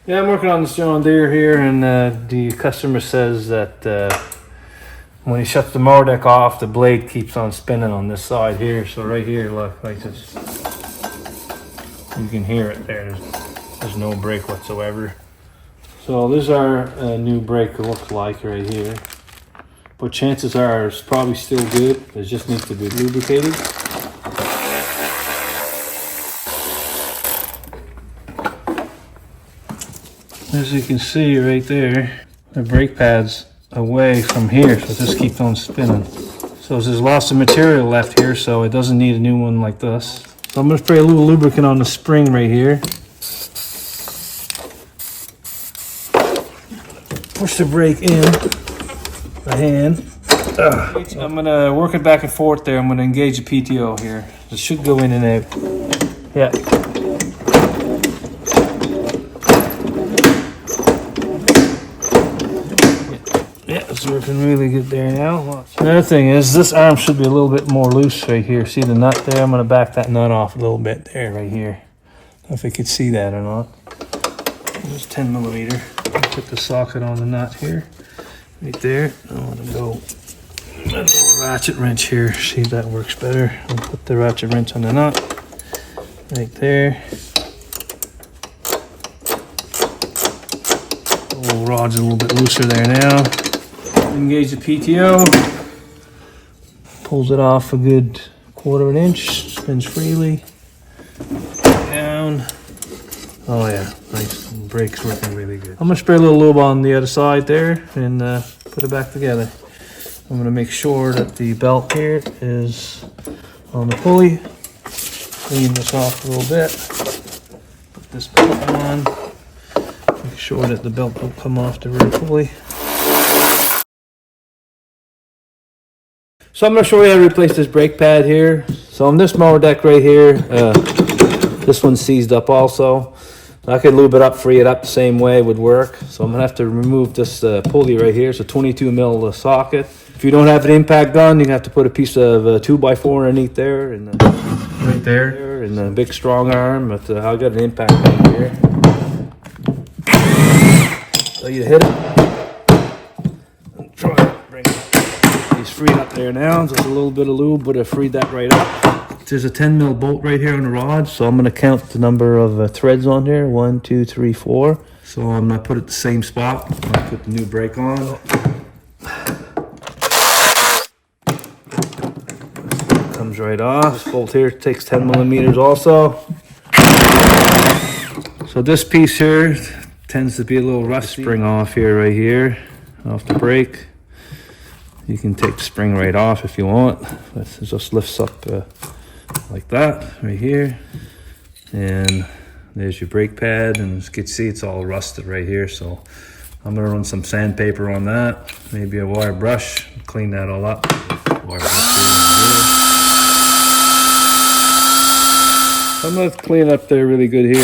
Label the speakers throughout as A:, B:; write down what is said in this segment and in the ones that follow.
A: Yeah, I'm working on this John Deere here, and the customer says that when he shuts the mower deck off, the blade keeps on spinning on this side here. So right here, look, like this, you can hear it there. There's no brake whatsoever. So this is our new brake looks like right here. But chances are it's probably still good. It just needs to be lubricated. As you can see right there, the brake pad's away from here, so it just keeps on spinning. So there's lots of material left here, so it doesn't need a new one like this. So I'm going to spray a little lubricant on the spring right here. Push the brake in, the hand. I'm going to work it back and forth there. I'm going to engage the PTO here. It should go in and out. Yeah. Yeah, it's working really good there now. Another thing is this arm should be a little bit more loose right here. See the nut there? I'm going to back that nut off a little bit there, right here. I don't know if you could see that or not. There's 10 millimeter. Put the socket on the nut here, right there. I want to go a little ratchet wrench here. See if that works better. I'll put the ratchet wrench on the nut, right there. The little rod's a little bit looser there now. Engage the PTO, pulls it off a good 1/4 inch, spins freely, down. Oh yeah, nice, brake's working really good. I'm gonna spray a little lube on the other side there and put it back together. I'm gonna make sure that the belt here is on the pulley. Clean this off a little bit. Put this belt on. Make sure that the belt don't come off the rear pulley. So I'm going to show you how to replace this brake pad here. So on this mower deck right here, this one's seized up also. I could lube it up, free it up the same way would work. So I'm going to have to remove this pulley right here. It's a 22 mil socket. If you don't have an impact gun, you have to put a piece of 2x4 underneath there, and right there, and a big strong arm. But I got an impact gun here. So you hit it. Try it. Bring it. He's freed up there now. Just a little bit of lube, but I freed that right up. There's a 10 mil bolt right here on the rod, so I'm going to count the number of threads on here. 1, 2, 3, 4. So I'm going to put it the same spot. I'm going to put the new brake on. Comes right off. This bolt here takes 10 millimeters also. So this piece here tends to be a little rusty. Spring off here, right here, off the brake. You can take the spring right off if you want. It just lifts up like that, right here. And there's your brake pad, and as you can see, it's all rusted right here. So I'm gonna run some sandpaper on that, maybe a wire brush, clean that all up. Wire brush here. I'm gonna clean it up there really good here.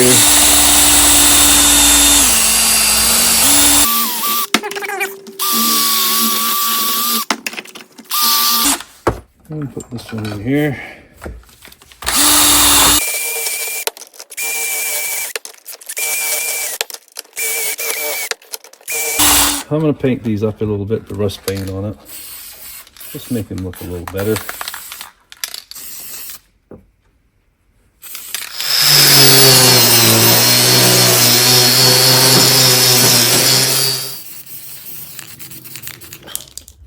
A: And put this one in here. I'm going to paint these up a little bit, the rust paint on it. Just make them look a little better.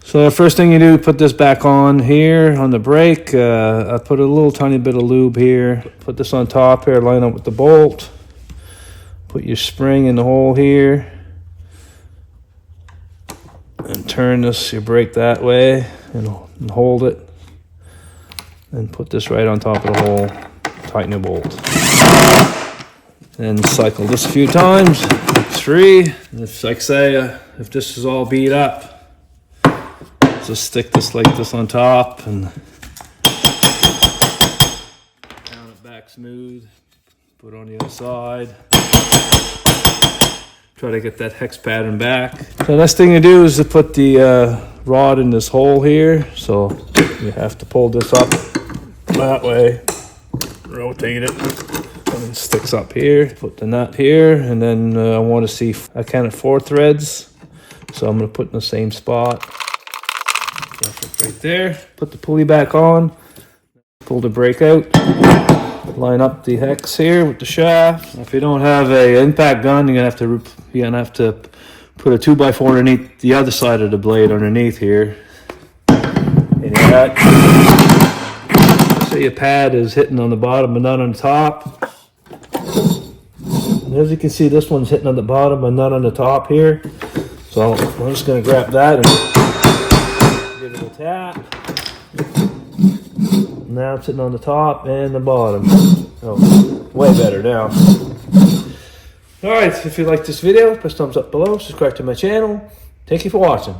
A: So the first thing you do, put this back on here on the brake. I put a little tiny bit of lube here. Put this on top here, line up with the bolt. Put your spring in the hole here. And turn this, your brake that way, and hold it. And put this right on top of the hole. Tighten your bolt. And cycle this a few times. 3. And if, like say, if this is all beat up, just stick this like this on top and down it back smooth. Put it on the other side. Try to get that hex pattern back. The next thing you do is to put the rod in this hole here. So you have to pull this up that way, rotate it, and It sticks up here. Put the nut here, and then I want to see if I count 4 threads. So I'm going to put in the same spot. Right there. Put the pulley back on. Pull the brake out. Line up the hex here with the shaft. If you don't have a impact gun, you're gonna have to put a 2x4 underneath the other side of the blade underneath here. And that. So your pad is hitting on the bottom but not on the top. And as you can see, this one's hitting on the bottom but not on the top here. So I'm just gonna grab that and give it a tap. Now it's sitting on the top and the bottom. Oh, way better now. Alright, if you like this video, press thumbs up below, subscribe to my channel. Thank you for watching.